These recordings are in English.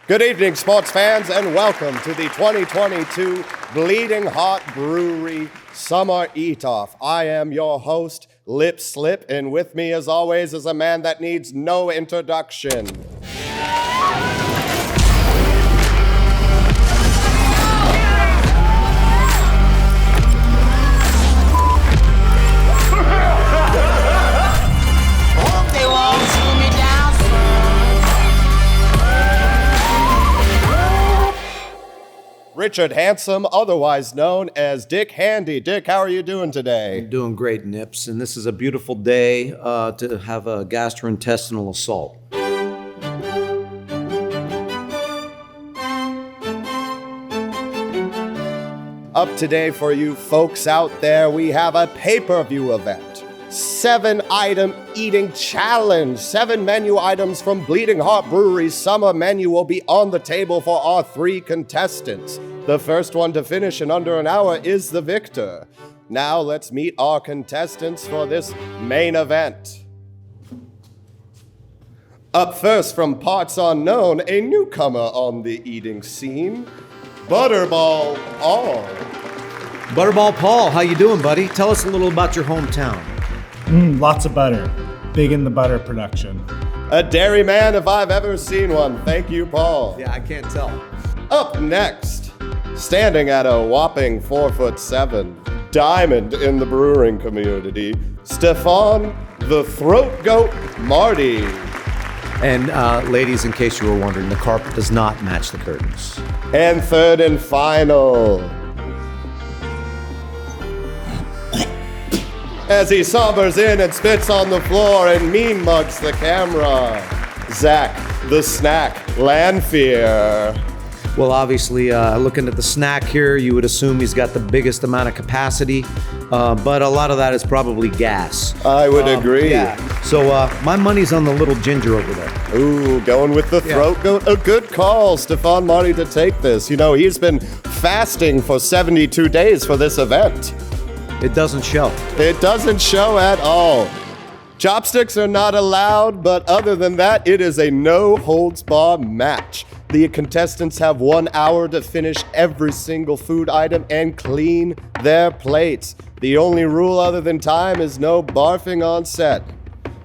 Good evening, sports fans, and welcome to the 2022 Bleeding Heart Brewery Summer Eat-Off. I am your host, Lip Slip, and with me, as always, is a man that needs no introduction. Richard Handsome, otherwise known as Dick Handy. Dick, how are you doing today? I'm doing great, Nips, and this is a beautiful day to have a gastrointestinal assault. Up today for you folks out there, we have a pay-per-view event. 7-item eating challenge. 7 menu items from Bleeding Heart Brewery's summer menu will be on the table for our 3 contestants. The first one to finish in under an hour is the victor. Now let's meet our contestants for this main event. Up first from parts unknown, a newcomer on the eating scene, Butterball Paul. Butterball Paul, how you doing, buddy? Tell us a little about your hometown. Lots of butter. Big in the butter production. A dairy man if I've ever seen one. Thank you, Paul. Yeah, I can't tell. Up next, standing at a whopping 4'7", diamond in the brewing community, STEFAN, the throat goat, MARTY. And ladies, in case you were wondering, the carpet does not match the curtains. And third and final, as he sombers in and spits on the floor and mean mugs the camera, ZACK, the snack, LANPHIER. Well, obviously, looking at the snack here, you would assume he's got the biggest amount of capacity, but a lot of that is probably gas. I would agree. Yeah. So my money's on the little ginger over there. Ooh, going with the throat goat. A good call, STEFAN MARTY, to take this. You know, he's been fasting for 72 days for this event. It doesn't show. It doesn't show at all. Chopsticks are not allowed, but other than that, it is a no-holds-barred match. The contestants have 1 hour to finish every single food item and clean their plates. The only rule other than time is no barfing on set.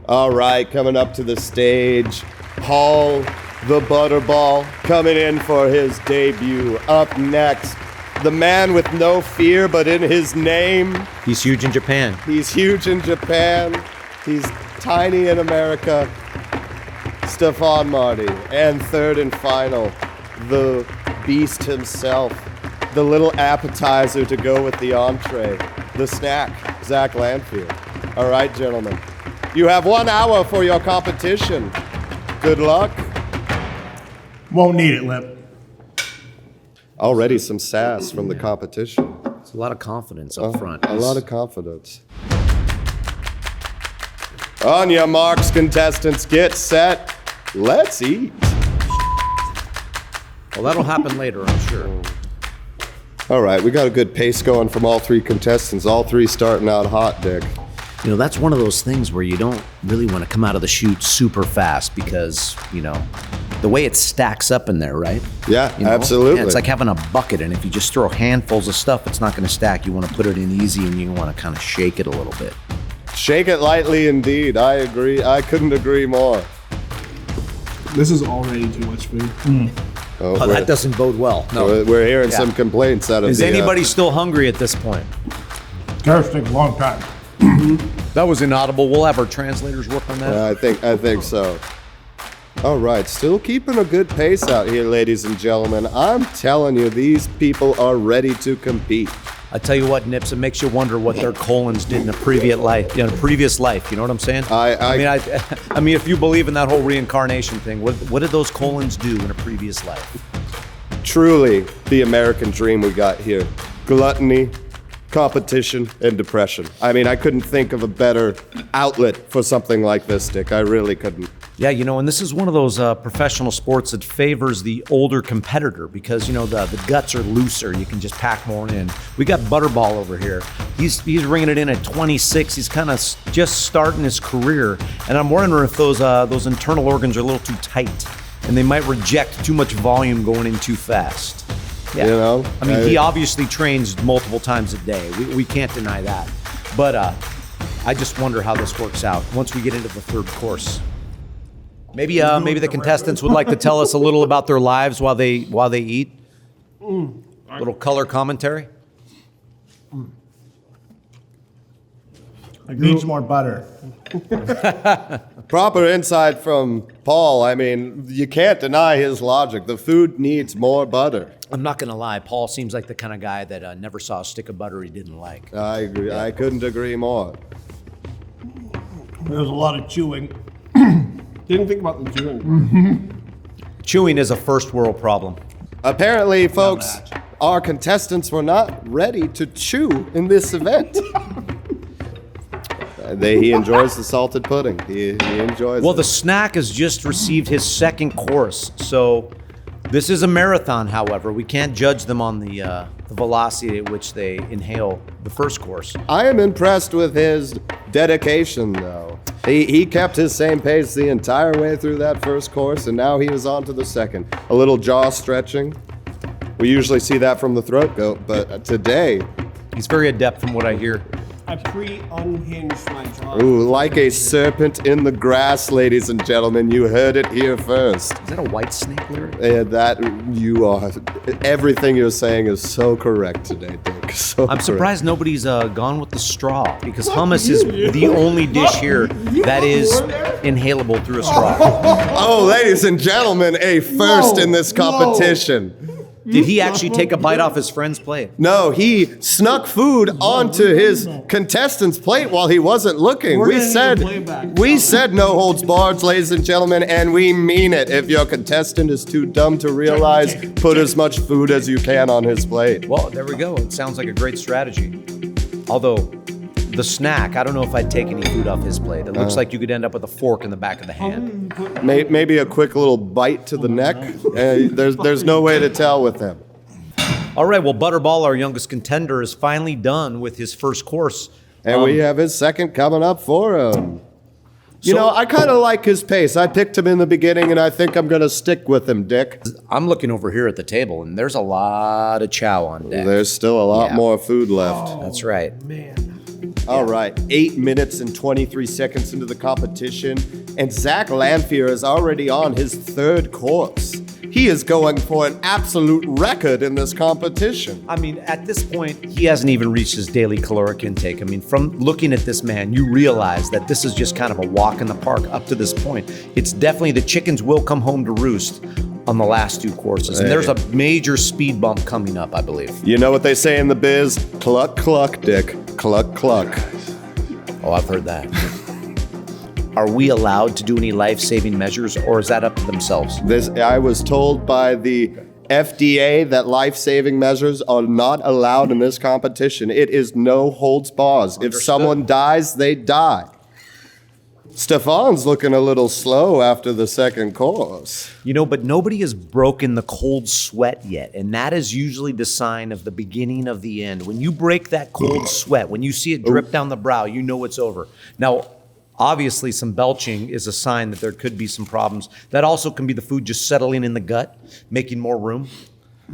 All right, coming up to the stage, Paul the Butterball coming in for his debut. Up next, the man with no fear but in his name. He's huge in Japan. He's huge in Japan. He's tiny in America. STEFAN MARTY. And third and final, the beast himself. The little appetizer to go with the entree. The snack, ZACK LANPHIER. All right, gentlemen. You have 1 hour for your competition. Good luck. Won't need it, Lip. Already some sass from the competition. It's a lot of confidence up front. A lot of confidence. On your marks, contestants, get set. Let's eat. Well, that'll happen later, I'm sure. All right, we got a good pace going from all 3 contestants. All 3 starting out hot, Dick. You know, that's one of those things where you don't really want to come out of the chute super fast because, you know, the way it stacks up in there, right? Yeah, you know? absolutely. Yeah, it's like having a bucket, and if you just throw handfuls of stuff, it's not going to stack. You want to put it in easy, and you want to kind of shake it a little bit. Shake it lightly indeed. I agree. I couldn't agree more. This is already too much food. Oh, that doesn't bode well. No. We're hearing some complaints out of Is anybody still hungry at this point? That'll take a long time. That was inaudible. We'll have our translators work on that. I think so. All right, still keeping a good pace out here, ladies and gentlemen. I'm telling you, these people are ready to compete. I tell you what, Nips, it makes you wonder what their colons did in a previous life. You know what I'm saying? I mean, if you believe in that whole reincarnation thing, what did those colons do in a previous life? Truly, the American dream we got here. Gluttony, competition, and depression. I mean, I couldn't think of a better outlet for something like this, Dick. I really couldn't. Yeah, you know, and this is one of those professional sports that favors the older competitor because, you know, the guts are looser. You can just pack more in. We got Butterball over here. He's ringing it in at 26. He's kind of just starting his career, and I'm wondering if those internal organs are a little too tight. and they might reject too much volume going in too fast. Yeah. You know? I mean, he obviously trains multiple times a day. We can't deny that. But I just wonder how this works out once we get into the third course. Maybe the contestants would like to tell us a little about their lives while they eat. A little color commentary. Needs more butter. Proper insight from Paul. I mean, you can't deny his logic. The food needs more butter. I'm not going to lie. Paul seems like the kind of guy that never saw a stick of butter he didn't like. I agree. I couldn't agree more. There was a lot of chewing. Didn't think about the chewing. Chewing is a first world problem. Apparently, folks, our contestants were not ready to chew in this event. He enjoys the salted pudding. He enjoys Well, it. the snack has just received his second course, so this is a marathon, however. We can't judge them on the velocity at which they inhale the first course. I am impressed with his dedication, though. He kept his same pace the entire way through that first course, and now he is on to the second. A little jaw stretching. We usually see that from the throat goat, but today... He's very adept from what I hear. I pre-unhinged my jaw. Ooh, like a serpent in the grass, ladies and gentlemen. You heard it here first. Is that a White Snake lyric? Everything you're saying is so correct today, Dick. So I'm correct. surprised nobody's gone with the straw, because hummus is the only dish here that is inhalable through a straw. Oh, ladies and gentlemen, a first in this competition. Did he actually take a bite off his friend's plate? No, he snuck food onto his contestant's plate while he wasn't looking. We're We gonna need said a playback. we said no holds barred, ladies and gentlemen, and we mean it. If your contestant is too dumb to realize, put as much food as you can on his plate. Well, there we go. It sounds like a great strategy. Although, the snack, I don't know if I'd take any food off his plate. It looks like you could end up with a fork in the back of the hand. Maybe a quick little bite to the neck. There's no way to tell with him. All right, well, Butterball, our youngest contender, is finally done with his first course. And we have his second coming up for him. You know, I kind of like his pace. I picked him in the beginning, and I think I'm going to stick with him, Dick. I'm looking over here at the table, and there's a lot of chow on deck. There's still a lot Yeah. more food left. That's right. All right, 8 minutes and 23 seconds into the competition, and ZACK LANPHIER is already on his third course. He is going for an absolute record in this competition. I mean, at this point, he hasn't even reached his daily caloric intake. I mean, from looking at this man, you realize that this is just kind of a walk in the park up to this point. It's definitely the chickens will come home to roost on the last two courses. And there's a major speed bump coming up, I believe. You know what they say in the biz? Cluck, cluck, Dick. Cluck, cluck. Oh, I've heard that. Are we allowed to do any life-saving measures, or is that up to themselves? I was told by the FDA that life-saving measures are not allowed in this competition. It is no holds barred. If someone dies, they die. Stefan's looking a little slow after the second course. You know, but nobody has broken the cold sweat yet, and that is usually the sign of the beginning of the end. When you break that cold sweat, when you see it drip down the brow, you know it's over. Now, obviously, some belching is a sign that there could be some problems. That also can be the food just settling in the gut, making more room.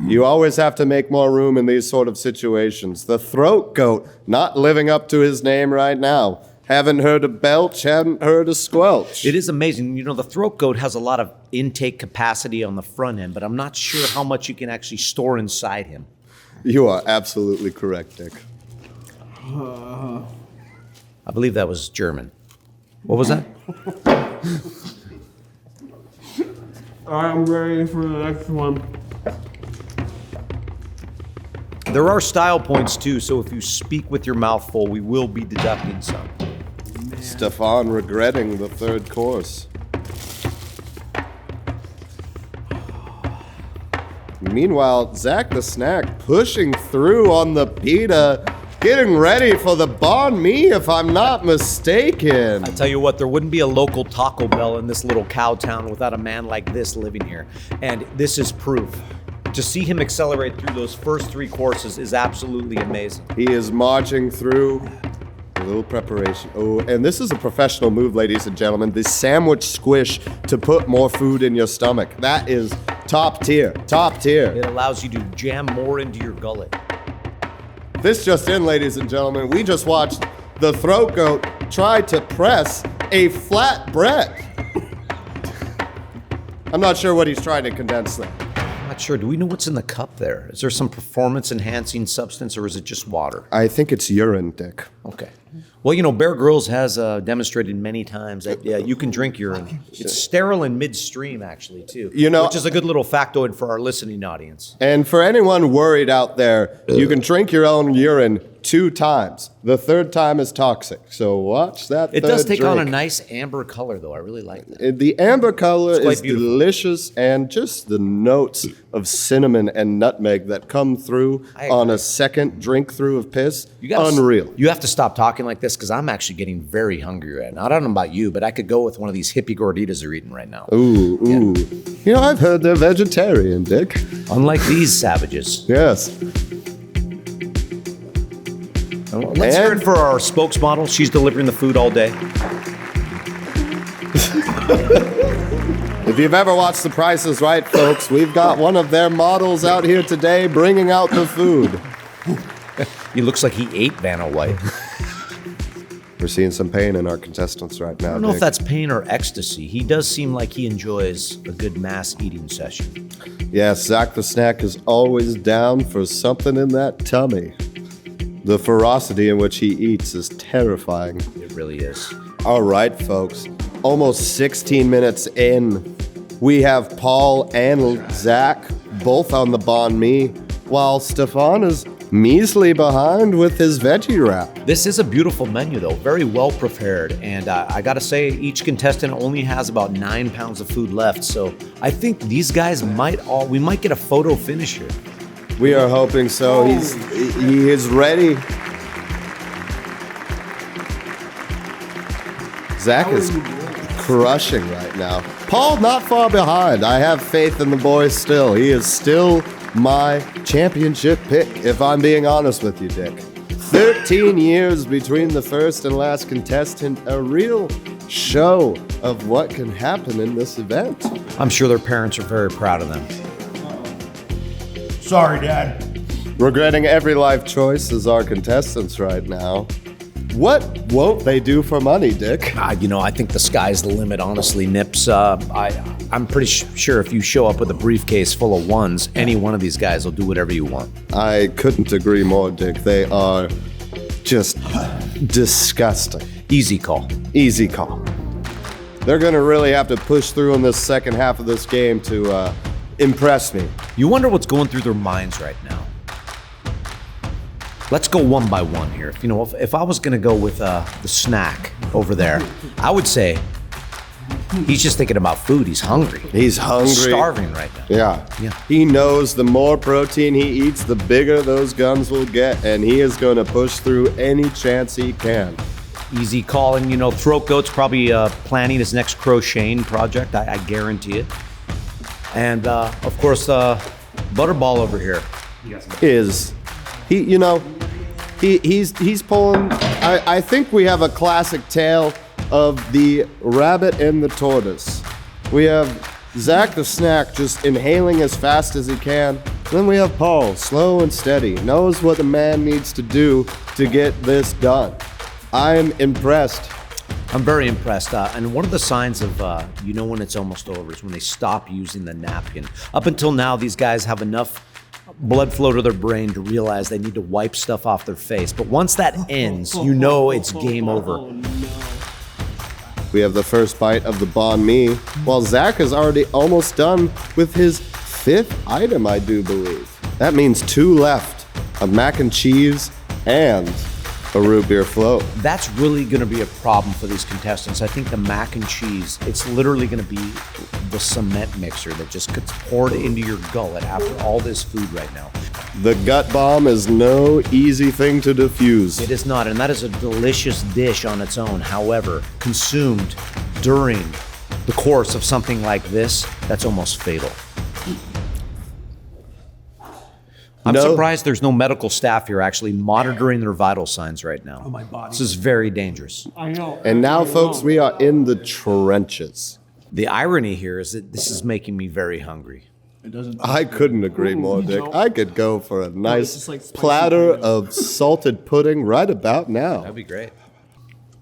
You always have to make more room in these sort of situations. The throat goat not living up to his name right now. Haven't heard a belch, haven't heard a squelch. It is amazing. You know, the throat goat has a lot of intake capacity on the front end, but I'm not sure how much you can actually store inside him. You are absolutely correct, Dick. I believe that was German. What was that? I'm ready for the next one. There are style points too, so if you speak with your mouth full, we will be deducting some. Stefan regretting the third course. Meanwhile, ZACK the Snack pushing through on the pita, getting ready for the banh mi, if I'm not mistaken. I tell you what, there wouldn't be a local Taco Bell in this little cow town without a man like this living here. And this is proof. To see him accelerate through those first three courses is absolutely amazing. He is marching through A little preparation. Oh, and this is a professional move, ladies and gentlemen. The sandwich squish to put more food in your stomach. That is top tier. Top tier. It allows you to jam more into your gullet. This just in, ladies and gentlemen. We just watched the throat goat try to press a flat bread. I'm not sure what he's trying to condense there. I'm not sure. Do we know what's in the cup there? Is there some performance-enhancing substance, or is it just water? I think it's urine, Dick. Okay. Well, you know, Bear Grylls has demonstrated many times that, yeah, you can drink urine. It's sterile in midstream, actually, too. You know, which is a good little factoid for our listening audience. And for anyone worried out there, you can drink your own urine 2 times. The 3rd time is toxic. So watch that. It does take drink. on a nice amber color, though. I really like that. The amber color quite is beautiful. delicious, and just the notes of cinnamon and nutmeg that come through I on agree. a second drink through of piss. gotta Unreal. You have to stop talking like this because I'm actually getting very hungry right now. I don't know about you, but I could go with one of these hippie gorditas they're eating right now. Ooh. You know, I've heard they're vegetarian, Dick. Unlike these savages. Yes. Let's hear it for our spokesmodel. She's delivering the food all day. If you've ever watched The Price is Right, folks, we've got one of their models out here today bringing out the food. He looks like he ate Vanna White. We're seeing some pain in our contestants right now, I don't know Dick. if that's pain or ecstasy. He does seem like he enjoys a good mass eating session. Yes, Zach the Snack is always down for something in that tummy. The ferocity in which he eats is terrifying. It really is. All right, folks. Almost 16 minutes in, we have Paul and Zach both on the banh mi, while Stefan is measly behind with his veggie wrap. This is a beautiful menu, though. Very well prepared. And I got to say, each contestant only has about 9 pounds of food left. So I think these guys we might get a photo finish here. We are hoping so. He is ready. Zach is crushing right now. Paul not far behind. I have faith in the boy still. He is still my championship pick, if I'm being honest with you, Dick. 13 years between the first and last contestant, a real show of what can happen in this event. I'm sure their parents are very proud of them. Sorry, Dad. Regretting every life choice as our contestants right now. What won't they do for money, Dick? You know, I think the sky's the limit, honestly, Nips. I'm pretty sure if you show up with a briefcase full of ones, any one of these guys will do whatever you want. I couldn't agree more, Dick. They are just disgusting. Easy call. Easy call. They're going to really have to push through in this second half of this game to impress me. You wonder what's going through their minds right now. Let's go one by one here. You know, if I was going to go with the snack over there, I would say he's just thinking about food. He's hungry. He's hungry. He's starving right now. Yeah. He knows the more protein he eats, the bigger those guns will get, and he is going to push through any chance he can. Easy call. And, you know, Throat Goat's probably planning his next crocheting project. I guarantee it. And, of course, Butterball over here. He's pulling. I think we have a classic tale of the rabbit and the tortoise. We have Zach the Snack just inhaling as fast as he can. Then we have Paul, slow and steady, knows what the man needs to do to get this done. I'm impressed. I'm very impressed. And one of the signs of, you know, when it's almost over is when they stop using the napkin. Up until now, these guys have enough blood flow to their brain to realize they need to wipe stuff off their face. But once that ends, you know it's game over. We have the first bite of the banh mi, while Zach is already almost done with his 5th item, I do believe. That means 2 left, a mac and cheese and a root beer float. That's really going to be a problem for these contestants. I think the mac and cheese, it's literally going to be the cement mixer that just gets poured into your gullet after all this food right now. The gut bomb is no easy thing to diffuse. It is not, and that is a delicious dish on its own. However, consumed during the course of something like this, that's almost fatal. I'm No. surprised there's no medical staff here actually monitoring their vital signs right now. Oh, my body. This is very dangerous. I know. And now, folks, we are in the trenches. The irony here is that this is making me very hungry. It doesn't. I couldn't agree more, Dick. I could go for a it's nice just like spicy platter burrito. of salted pudding right about now. That'd be great.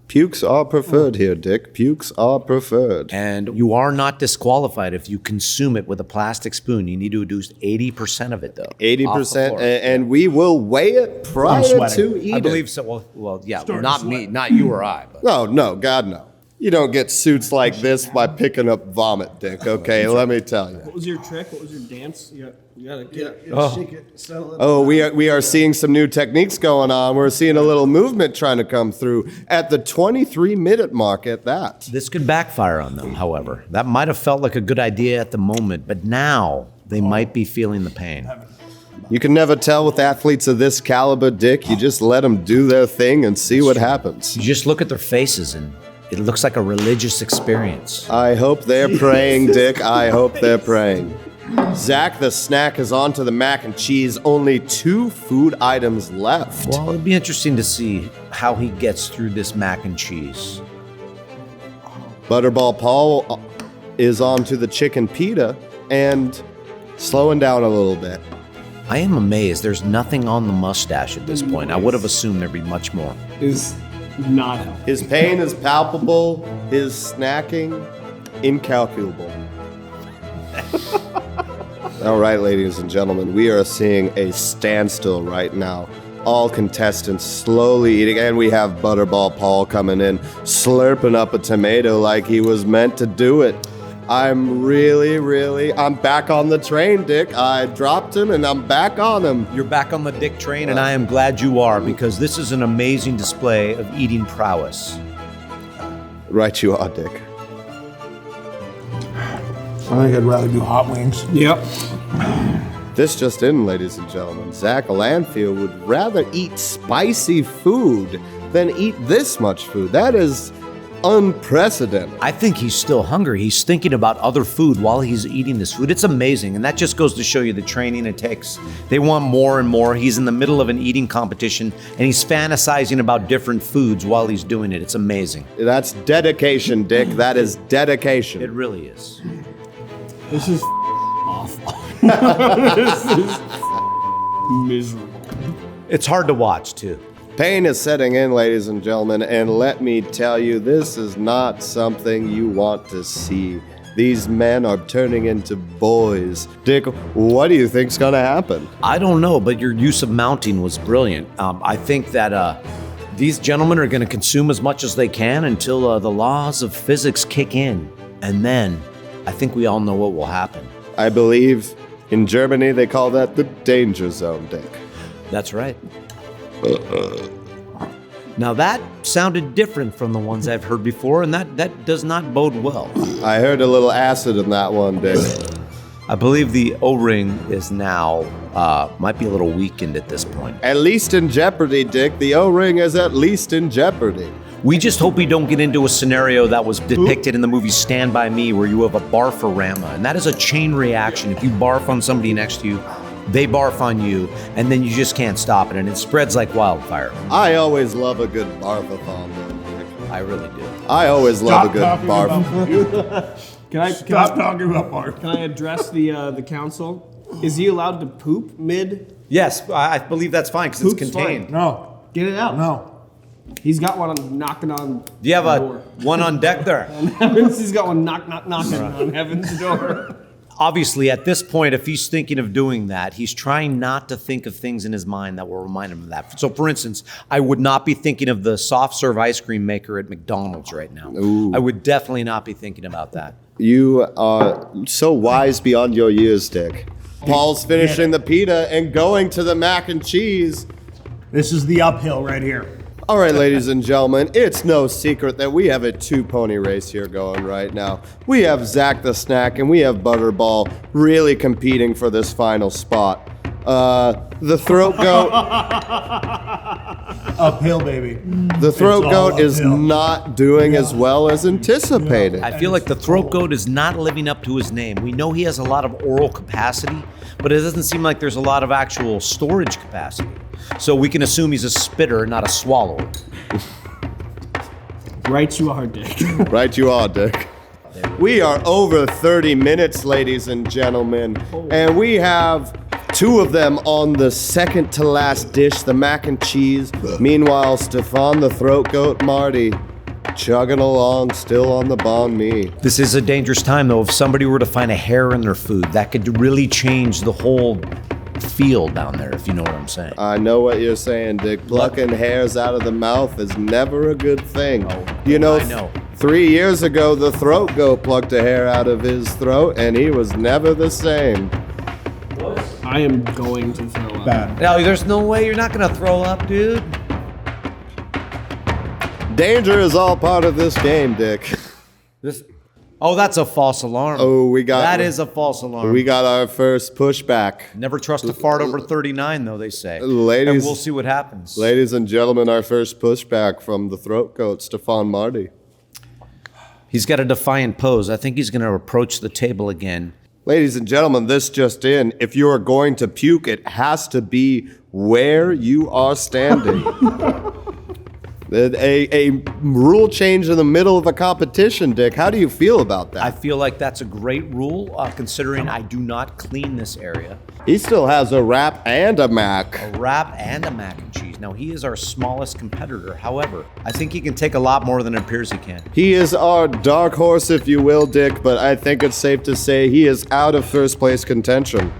Pukes are preferred here, Dick. Pukes are preferred. And you are not disqualified if you consume it with a plastic spoon. You need to do 80% of it, though. 80%, off the floor. and we will weigh it prior sweating. to eating. I believe so. Well, yeah, Starting not to me, sweat. not you or I. But. No, God, no. You don't get suits like this by picking up vomit, Dick, okay? Let me tell you. What was your trick? What was your dance? You gotta get. Shake it, settle it. Oh, we are seeing some new techniques going on. We're seeing a little movement trying to come through at the 23-minute mark at that. This could backfire on them, however. That might have felt like a good idea at the moment, but now they might be feeling the pain. You can never tell with athletes of this caliber, Dick. You just let them do their thing and see what happens. You just look at their faces and it looks like a religious experience. I hope they're praying, Dick. I hope they're praying. Zach, the snack is on to the mac and cheese. Only 2 food items left. Well, it'd be interesting to see how he gets through this mac and cheese. Butterball Paul is on to the chicken pita and slowing down a little bit. I am amazed. There's nothing on the mustache at this point. I would have assumed there'd be much more. Is not healthy. His pain is palpable, his snacking incalculable. All right, ladies and gentlemen, we are seeing a standstill right now. All contestants slowly eating, and we have Butterball Paul coming in, slurping up a tomato like he was meant to do it. I'm back on the train, Dick. I dropped him and I'm back on him. You're back on the dick train, and I am glad you are, because this is an amazing display of eating prowess. Right you are, Dick. I think I'd rather do hot wings. Yep. This just in, ladies and gentlemen. Zach LANPHIER would rather eat spicy food than eat this much food. That is unprecedented. I think he's still hungry. He's thinking about other food while he's eating this food. It's amazing, and that just goes to show you the training it takes. They want more and more. He's in the middle of an eating competition, and he's fantasizing about different foods while he's doing it. It's amazing. That's dedication, Dick. That is dedication. It really is. This is awful. This is miserable. It's hard to watch, too. Pain is setting in, ladies and gentlemen, and let me tell you, this is not something you want to see. These men are turning into boys. Dick, what do you think's gonna happen? I don't know, but your use of mounting was brilliant. I think that these gentlemen are going to consume as much as they can until the laws of physics kick in. And then I think we all know what will happen. I believe in Germany they call that the danger zone, Dick. That's right. Now that sounded different from the ones I've heard before, and that does not bode well. I heard a little acid in that one, Dick. I believe the O-ring is now, might be a little weakened at this point. At least in jeopardy, Dick. The O-ring is at least in jeopardy. We just hope we don't get into a scenario that was depicted in the movie Stand By Me, where you have a barf-a-rama, and that is a chain reaction. If you barf on somebody next to you, they barf on you, and then you just can't stop it, and it spreads like wildfire. I always love a good barf-a-thon, though, Dick. I really do. I always love a good talking barf. about Stop talking about Bart. Can I address the council? Is he allowed to poop mid? Yes, I believe that's fine because it's Poop's contained. fine. No, Get it out. no. He's got one on knocking on. Do you have the a door. one on deck there? He's got one knocking on heaven's door. Obviously, at this point, if he's thinking of doing that, he's trying not to think of things in his mind that will remind him of that. So, for instance, I would not be thinking of the soft serve ice cream maker at McDonald's right now. Ooh. I would definitely not be thinking about that. You are so wise beyond your years, Dick. Paul's finishing the pita and going to the mac and cheese. This is the uphill right here. All right, ladies and gentlemen, it's no secret that we have a 2-pony race here going right now. We have Zach the Snack and we have Butterball really competing for this final spot. The throat goat. Uphill, baby. The throat It's all goat is uphill. not doing as well as anticipated. I feel like the throat goat is not living up to his name. We know he has a lot of oral capacity, but it doesn't seem like there's a lot of actual storage capacity. So we can assume he's a spitter, not a swallower. Right you are, Dick. Right you are, Dick. We are over 30 minutes, ladies and gentlemen, and we have 2 of them on the second to last dish, the mac and cheese. Meanwhile, Stefan, the throat goat, Marty, chugging along, still on the banh mi. This is a dangerous time, though. If somebody were to find a hair in their food, that could really change the whole feel down there, if you know what I'm saying. I know what you're saying, Dick. Plucking hairs out of the mouth is never a good thing. You know, I know. 3 years ago, the throat goat plucked a hair out of his throat, and he was never the same. I am going to throw up. Bad. No, there's no way you're not gonna throw up, dude. Danger is all part of this game, Dick. Oh, that's a false alarm. Oh, we got... That is a false alarm. We got our first pushback. Never trust a fart over 39, though, they say. Ladies- And we'll see what happens. Ladies and gentlemen, our first pushback from the throat goat, Stefan Marty. He's got a defiant pose. I think he's going to approach the table again. Ladies and gentlemen, this just in. If you are going to puke, it has to be where you are standing. A rule change in the middle of a competition, Dick. How do you feel about that? I feel like that's a great rule, considering I do not clean this area. He still has a wrap and a mac. A wrap and a mac and cheese. Now, he is our smallest competitor. However, I think he can take a lot more than it appears he can. He is our dark horse, if you will, Dick, but I think it's safe to say he is out of first place contention.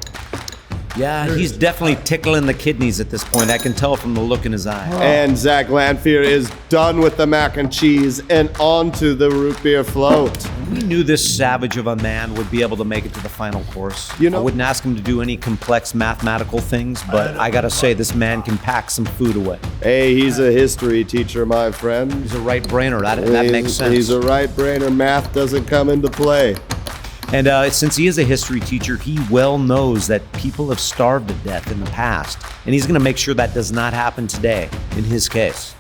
Yeah, he's definitely tickling the kidneys at this point. I can tell from the look in his eye. And ZACK LANPHIER is done with the mac and cheese and on to the root beer float. We knew this savage of a man would be able to make it to the final course. You know- I wouldn't ask him to do any complex mathematical things, but I gotta say, this man can pack some food away. Hey, he's a history teacher, my friend. He's a right-brainer. That makes sense. He's a right-brainer. Math doesn't come into play. And since he is a history teacher, he well knows that people have starved to death in the past. And he's going to make sure that does not happen today, in his case.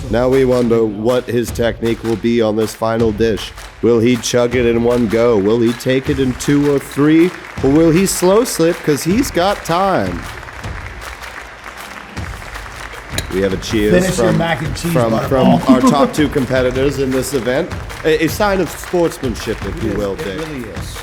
Now we wonder what his technique will be on this final dish. Will he chug it in one go? Will he take it in 2 or 3? Or will he slow slip because he's got time? We have a cheers Finish your mac and cheese, from Butterball. our top 2 competitors in this event. A sign of sportsmanship, if you will, Dick. It really is.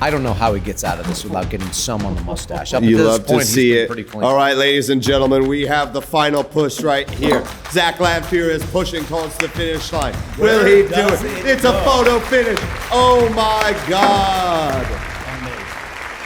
I don't know how he gets out of this without getting some on the mustache. Up You to this love to point, see he's been it. pretty clean. All right, ladies and gentlemen, we have the final push right here. ZACK LANPHIER is pushing towards the finish line. Will he do it? It's a photo finish. Oh my God.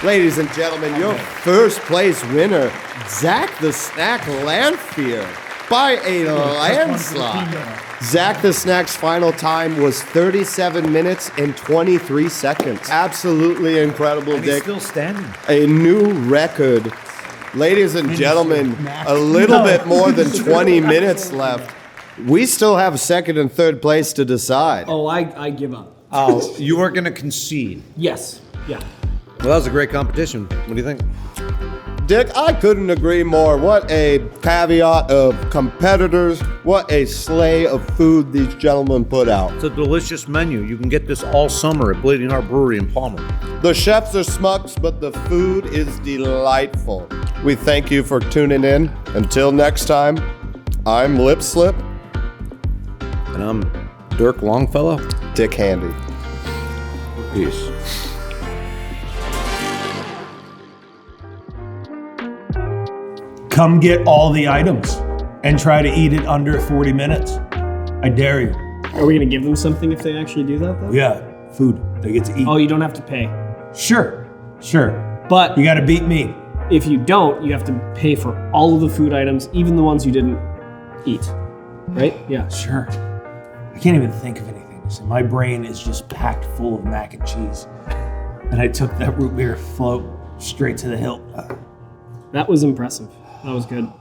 Ladies and gentlemen, your first place winner, ZACK the Snack LANPHIER, by a landslide. ZACK the Snack's final time was 37 minutes and 23 seconds. Absolutely incredible, And he's Dick. still standing. A new record. Ladies and gentlemen, a little bit more than 20 minutes left. We still have second and third place to decide. Oh, I give up. Oh, you are going to concede. Yes. Yeah. Well, that was a great competition. What do you think? Dick, I couldn't agree more. What a caveat of competitors. What a sleigh of food these gentlemen put out. It's a delicious menu. You can get this all summer at Bleeding Heart Brewery in Palmer. The chefs are smucks, but the food is delightful. We thank you for tuning in. Until next time, I'm Lip Slip. And I'm Dirk Longfellow. Dick Handy. Peace. Come get all the items and try to eat it under 40 minutes. I dare you. Are we gonna give them something if they actually do that, though? Yeah, food. They get to eat. Oh, you don't have to pay. Sure. But You got to beat me. if you don't, you have to pay for all of the food items, even the ones you didn't eat. Right? Yeah. Sure. I can't even think of anything. So my brain is just packed full of mac and cheese. And I took that root beer float straight to the hilt. That was impressive. That was good.